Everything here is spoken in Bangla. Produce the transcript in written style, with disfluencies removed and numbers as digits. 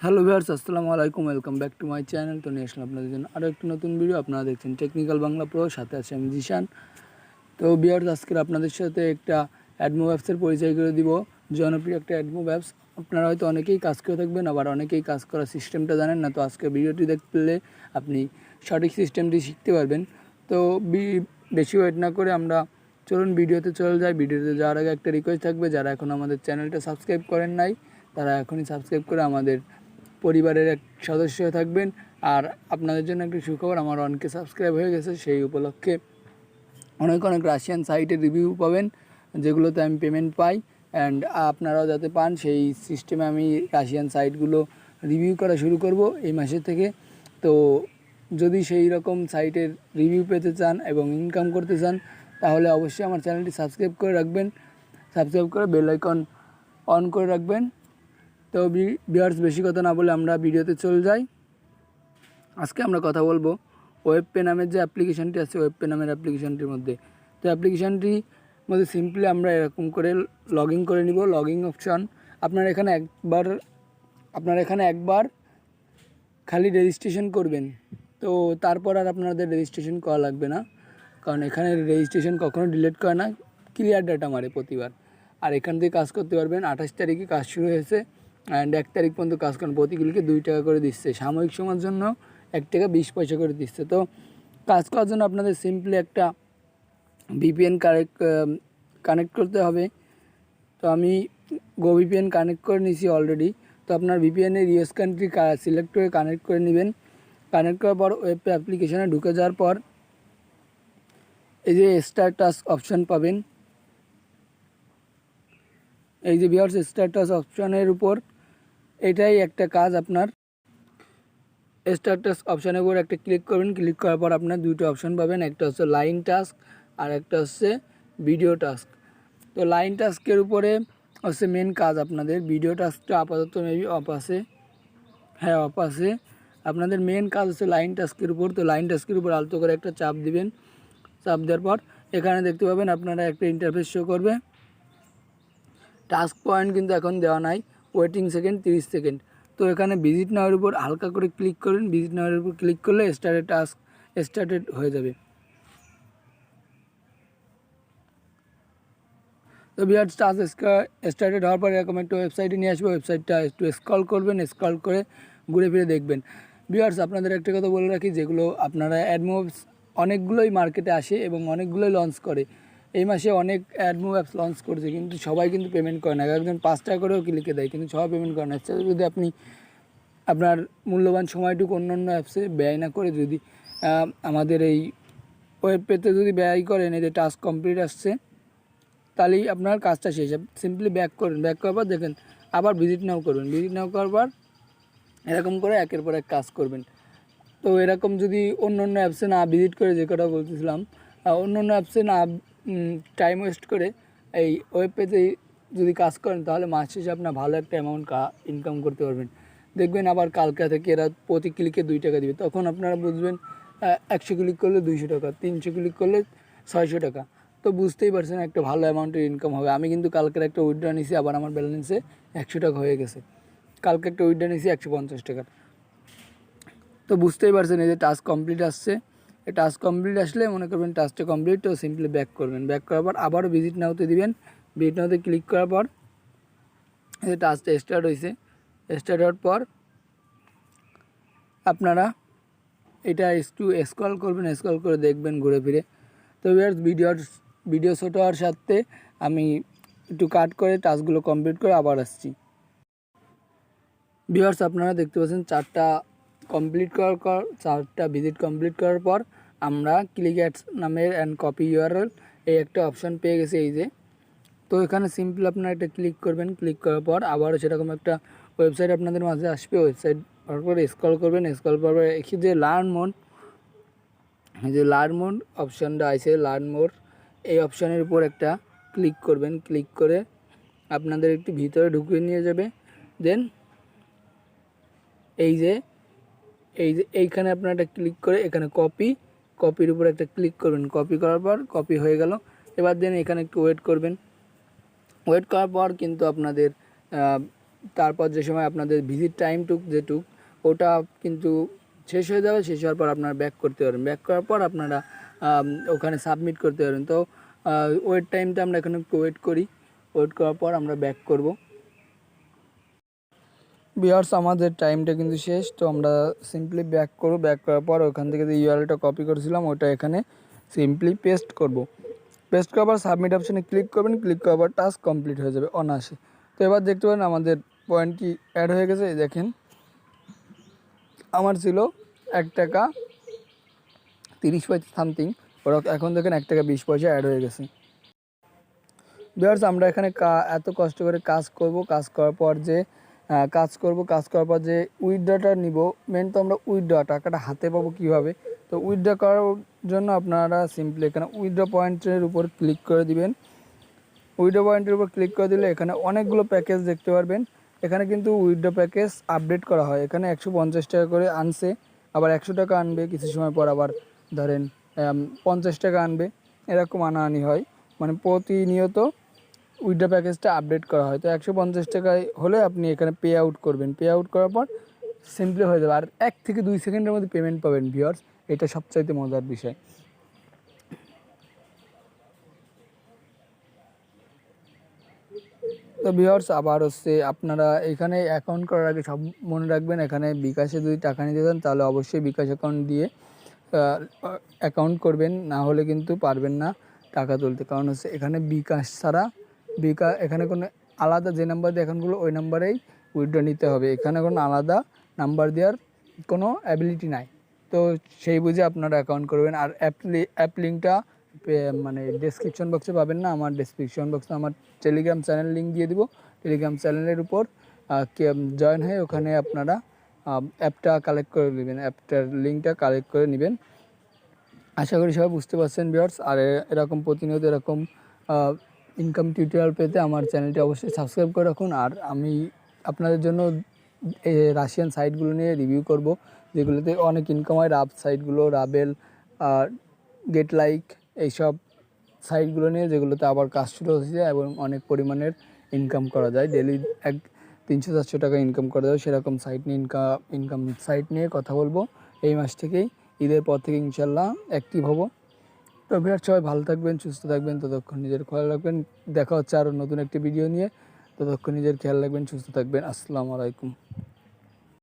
হ্যালো ভিউয়ার্স, আসসালামু আলাইকুম। Welcome back to my channel. তো নিয়ে আসলাম আপনাদের জন্য আরও একটি নতুন ভিডিও। আপনারা দেখছেন টেকনিক্যাল বাংলা প্রো, সাথে আছে আমি জিশান। তো ভিউয়ার্স, আজকের আপনাদের সাথে একটা অ্যাডমোব অ্যাপসের পরিচয় করে দিব। জনপ্রিয় একটা অ্যাডমোব অ্যাপস। আপনারা হয়তো অনেকেই কাজ করে থাকবেন, আবার অনেকেই কাজ করার সিস্টেমটা জানেন না। তো আজকের ভিডিওটি দেখলে আপনি সঠিক সিস্টেমটি শিখতে পারবেন। তো বেশি ওয়েট না করে আমরা চলুন ভিডিওতে চলে যাই। ভিডিওতে যাওয়ার আগে একটা রিকোয়েস্ট থাকবে, যারা এখন আমাদের চ্যানেলটা সাবস্ক্রাইব করেন নাই তারা এখনই সাবস্ক্রাইব করে আমাদের পরিবারের এক সদস্য থাকবেন। আর আপনাদের জন্য একটি সুখবর, আমার অনেকে সাবস্ক্রাইব হয়ে গেছে। সেই উপলক্ষে অনেক রাশিয়ান সাইটের রিভিউ পাবেন, যেগুলোতে আমি পেমেন্ট পাই। অ্যান্ড আপনারাও যাতে পান সেই সিস্টেমে আমি রাশিয়ান সাইটগুলো রিভিউ করা শুরু করব এই মাসের থেকে। তো যদি সেই রকম সাইটের রিভিউ পেতে চান এবং ইনকাম করতে চান, তাহলে অবশ্যই আমার চ্যানেলটি সাবস্ক্রাইব করে রাখবেন। সাবস্ক্রাইব করে বেল আইকন অন করে রাখবেন। তো ভিউয়ার্স, বেশি কথা না বলে আমরা ভিডিওতে চলে যাই। আজকে আমরা কথা বলবো ওয়েবপে নামের যে অ্যাপ্লিকেশানটি আছে, ওয়েবপে নামের অ্যাপ্লিকেশানটির মধ্যে। তো অ্যাপ্লিকেশানটির মধ্যে সিম্পলি আমরা এরকম করে লগ ইন করে নিব। লগ ইন অপশান আপনারা এখানে একবার খালি রেজিস্ট্রেশন করবেন। তো তারপর আর আপনাদের রেজিস্ট্রেশন করা লাগবে না, কারণ এখানে রেজিস্ট্রেশন কখনো ডিলিট করে না, ক্লিয়ার ডাটা মারে প্রতিবার। আর এখান থেকে কাজ করতে পারবেন। 28 তারিখে কাজ শুরু হয়েছে অ্যান্ড 1 তারিখ পর্যন্ত কাজ করেন। প্রতি ক্লিকে 2 টাকা করে দিচ্ছে, সাময়িক সময়ের জন্য 1 টাকা 20 পয়সা করে দিচ্ছে। তো কাজ করার জন্য আপনাদের সিম্পলি একটা ভিপিএন কানেক্ট করতে হবে। তো আমি VPN কানেক্ট করে নিয়েছি অলরেডি। তো আপনার ভিপিএনের ইউএস কান্ট্রি সিলেক্ট করে কানেক্ট করে নেবেন। কানেক্ট করার পর ওয়েবপে অ্যাপ্লিকেশানে ঢুকে যাওয়ার পর এই যে স্টার টাস্ক অপশান পাবেন। এই যে ভিউয়ার্স, স্টার টাস্ক অপশানের উপর এটাই একটা কাজ। আপনার স্টার টাস্ক অপশানের উপর একটা ক্লিক করবেন। ক্লিক করার পর আপনার দুটো অপশান পাবেন, একটা হচ্ছে লাইন টাস্ক আর একটা হচ্ছে ভিডিও টাস্ক। তো লাইন টাস্কের উপরে হচ্ছে মেন কাজ আপনাদের। ভিডিও টাস্কটা আপাতত মেবি অফ আছে, হ্যাঁ অফ আছে। আপনাদের মেন কাজ হচ্ছে লাইন টাস্কের উপর। তো লাইন টাস্কের উপর আলতো করে একটা চাপ দিবেন। চাপ দেওয়ার পর এখানে দেখতে পাবেন আপনারা একটা ইন্টারফেস শো করবে। টাস্ক পয়েন্ট কিন্তু এখন দেওয়া নাই, ওয়েটিং সেকেন্ড 30 সেকেন্ড। তো এখানে ভিজিট নাওয়ের উপর হালকা করে ক্লিক করুন। ভিজিট নাওয়ের উপর ক্লিক করলে টাস্ক স্টার্টেড হয়ে যাবে। তো ভিউয়ার্স, টাস্ক স্টার্টেড হওয়ার পর এরকম একটা ওয়েবসাইটে নিয়ে আসবে। ওয়েবসাইটটা একটু স্ক্রল করবেন, স্ক্রল করে ঘুরে ফিরে দেখবেন। ভিউয়ার্স, আপনাদের একটা কথা বলে রাখি, যেগুলো আপনারা অ্যাডমোবস অনেকগুলোই মার্কেটে আসে এবং অনেকগুলোই লঞ্চ করে। এই মাসে অনেক অ্যাডমোব অ্যাপস লঞ্চ করেছে, কিন্তু সবাই কিন্তু পেমেন্ট করে না। একজন 5 টাকা করেও ক্লিকে দেয়, কিন্তু সবাই পেমেন্ট করে না। যদি আপনি আপনার মূল্যবান সময়টুকু অন্যান্য অ্যাপসে ব্যয় না করে যদি আমাদের এই ওয়েবপেতে যদি ব্যয় করেন, এই যে টাস্ক কমপ্লিট আসছে, তাহলেই আপনার কাজটা শেষ। সিম্পলি ব্যাক করুন। ব্যাক করার পর দেখেন আবার ভিজিট নাও করবেন। ভিজিট নাও করার পর এরকম করে একের পর এক কাজ করবেন। তো এরকম যদি অন্য অ্যাপসে না ভিজিট করে, যে কথা বলতেছিলাম, অন্য অ্যাপসে না টাইম ওয়েস্ট করে এই ওয়েবপেতে যদি কাজ করেন, তাহলে মাস শেষে আপনার ভালো একটা অ্যামাউন্ট ইনকাম করতে পারবেন। দেখবেন আবার কালকা থেকে এরা প্রতি ক্লিকে 2 টাকা দিবে। তখন আপনারা বুঝবেন 100 ক্লিক করলে 200 টাকা, 300 ক্লিক করলে 600 টাকা। তো বুঝতেই পারছেন একটা ভালো অ্যামাউন্টের ইনকাম হবে। আমি কিন্তু কালকের একটা উইথড্র নিয়েছি, আবার আমার ব্যালেন্সে 100 টাকা হয়ে গেছে। কালকে একটা উইথড্র নিয়েছি 150 টাকার। তো বুঝতেই পারছেন এই যে টাস্ক কমপ্লিট আসছে। এই টাস্ক কমপ্লিট আসলে মনে করবেন টাস্কটা কমপ্লিট। তো সিম্পলি ব্যাক করবেন। ব্যাক করার পর আবারও ভিজিট নাওতে দিবেন। ভিজিট নাওতে ক্লিক করার পর এই যে টাস্কটা স্টার্ট হয়েছে। স্টার্ট হওয়ার পর আপনারা এটা একটু স্ক্রল করবেন, স্ক্রল করে দেখবেন ঘুরে ফিরে। তো ভিডিও ছোট হওয়ার সাথে আমি একটু কাট করে টাস্কগুলো কমপ্লিট করে আবার আসছি। ভিউয়ার্স, আপনারা দেখতে পাচ্ছেন 4টা ভিজিট কমপ্লিট করার পর আমরা ক্লিক অ্যাডস নামের অ্যান্ড কপি ইউআরএল এই একটা অপশান পেয়ে গেছি এই যে। তো এখানে সিম্পল আপনারা একটা ক্লিক করবেন। ক্লিক করার পর আবারও সেরকম একটা ওয়েবসাইট আপনাদের মাঝে আসবে। ওয়েবসাইট হওয়ার পরে স্ক্রল করবেন। স্ক্রল করার পরে এই যে লার্ন মোড অপশানটা আছে, লার্ন মোড এই অপশানের উপর একটা ক্লিক করবেন। ক্লিক করে আপনাদের একটু ভিতরে ঢুকিয়ে নিয়ে যাবে। দেন এই যে এইখানে আপনারা একটা ক্লিক করে এখানে কপির উপর একটা ক্লিক করবেন। কপি করার পর কপি হয়ে গেল। এবার দেন এখানে একটু ওয়েট করবেন। ওয়েট করার পর কিন্তু আপনাদের তারপর যে সময় আপনাদের ভিজিট টাইমটুক যেটুক ওটা কিন্তু শেষ হয়ে যাবে। শেষ হওয়ার পর আপনারা ব্যাক করতে পারবেন। ব্যাক করার পর আপনারা ওখানে সাবমিট করতে পারবেন। তো ওয়েট টাইমটা আমরা এখানে একটু ওয়েট করি। ওয়েট করার পর আমরা ব্যাক করব। ভিউয়ার্স, আমাদের টাইমটা কিন্তু শেষ। তো আমরা সিম্পলি ব্যাক করব। ব্যাক করার পর ওখান থেকে যে ইউআরএলটা কপি করেছিলাম ওটা এখানে সিম্পলি পেস্ট করব। পেস্ট করার পর সাবমিট অপশানে ক্লিক করবেন। ক্লিক করার পর টাস্ক কমপ্লিট হয়ে যাবে অনায়াসে। তো এবার দেখতে পারেন আমাদের পয়েন্ট কি অ্যাড হয়ে গেছে। দেখেন আমার ছিল 1 টাকা 30 পয়সা সামথিং, ওরা এখন দেখেন 1 টাকা 20 পয়সা অ্যাড হয়ে গেছে। ভিউয়ার্স, আমরা এখানে এত কষ্ট করে কাজ করব। কাজ করার পর যে উইথড্রটা নিব, মেন তো আমরা উইথড্র টাকাটা হাতে পাবো কীভাবে। তো উইথড্র করার জন্য আপনারা সিম্পলি এখানে উইথড্র পয়েন্টের উপর ক্লিক করে দিবেন। উইথড্র পয়েন্টের উপর ক্লিক করে দিলে এখানে অনেকগুলো প্যাকেজ দেখতে পারবেন। এখানে কিন্তু উইথড্র প্যাকেজ আপডেট করা হয়। এখানে 150 টাকা করে আনছে, আবার 100 টাকা আনবে, কিছু সময় পর আবার ধরেন 50 টাকা আনবে, এরকম আনাআনি হয়। মানে প্রতিনিয়ত উইথড্র প্যাকেজটা আপডেট করা হয়। তো 150 টাকায় হলে আপনি এখানে পে আউট করবেন। পে আউট করার পর সিম্পলি হয়ে যাবে। আর 1 থেকে 2 সেকেন্ডের মধ্যে পেমেন্ট পাবেন ভিউয়ার্স, এটা সবচাইতে মজার বিষয়। তো ভিউয়ার্স, আবার হচ্ছে আপনারা এখানে অ্যাকাউন্ট করার আগে সব মনে রাখবেন, এখানে বিকাশে যদি টাকা নিতে চান তাহলে অবশ্যই বিকাশ অ্যাকাউন্ট দিয়ে অ্যাকাউন্ট করবেন, না হলে কিন্তু পারবেন না টাকা তুলতে। কারণ হচ্ছে এখানে বিকাশ ছাড়া এখানে কোনো আলাদা যে নাম্বার দিয়ে অ্যাকাউন্টগুলো ওই নাম্বারেই উইথড্র নিতে হবে। এখানে কোনো আলাদা নাম্বার দেওয়ার কোনো অ্যাবিলিটি নাই। তো সেই বুঝে আপনারা অ্যাকাউন্ট করবেন। আর অ্যাপ লিঙ্কটা মানে ডেসক্রিপশন বক্সে পাবেন না, আমার ডেসক্রিপশন বক্সে আমার টেলিগ্রাম চ্যানেল লিঙ্ক দিয়ে দিব। টেলিগ্রাম চ্যানেলের উপর জয়েন হয়ে ওখানে আপনারা অ্যাপটা কালেক্ট করে নেবেন, অ্যাপটার লিঙ্কটা কালেক্ট করে নেবেন। আশা করি সবাই বুঝতে পারছেন ভিউয়ার্স। আর এরকম প্রতিনিয়ত এরকম ইনকাম টিউটোরিয়াল পেতে আমার চ্যানেলটি অবশ্যই সাবস্ক্রাইব করে রাখুন। আর আমি আপনাদের জন্য রাশিয়ান সাইটগুলো নিয়ে রিভিউ করব, যেগুলোতে অনেক ইনকাম হয়। রাব সাইটগুলো, রাবেল, গেট লাইক, এইসব সাইটগুলো নিয়ে, যেগুলোতে আবার কাজ শুরু হয়েছে এবং অনেক পরিমাণের ইনকাম করা যায়। ডেলি 300-400 টাকা ইনকাম করা যায়। সেরকম সাইট নিয়ে ইনকাম সাইট নিয়ে কথা বলবো এই মাস থেকেই। ঈদের পর থেকে ইনশাল্লাহ অ্যাক্টিভ হব। তো ভিউয়ার্স, সবাই ভালো থাকবেন, সুস্থ থাকবেন, ততক্ষণ নিজের খেয়াল রাখবেন। দেখা হচ্ছে আরও নতুন একটি ভিডিও নিয়ে। ততক্ষণ নিজের খেয়াল রাখবেন, সুস্থ থাকবেন। আসসালামু আলাইকুম।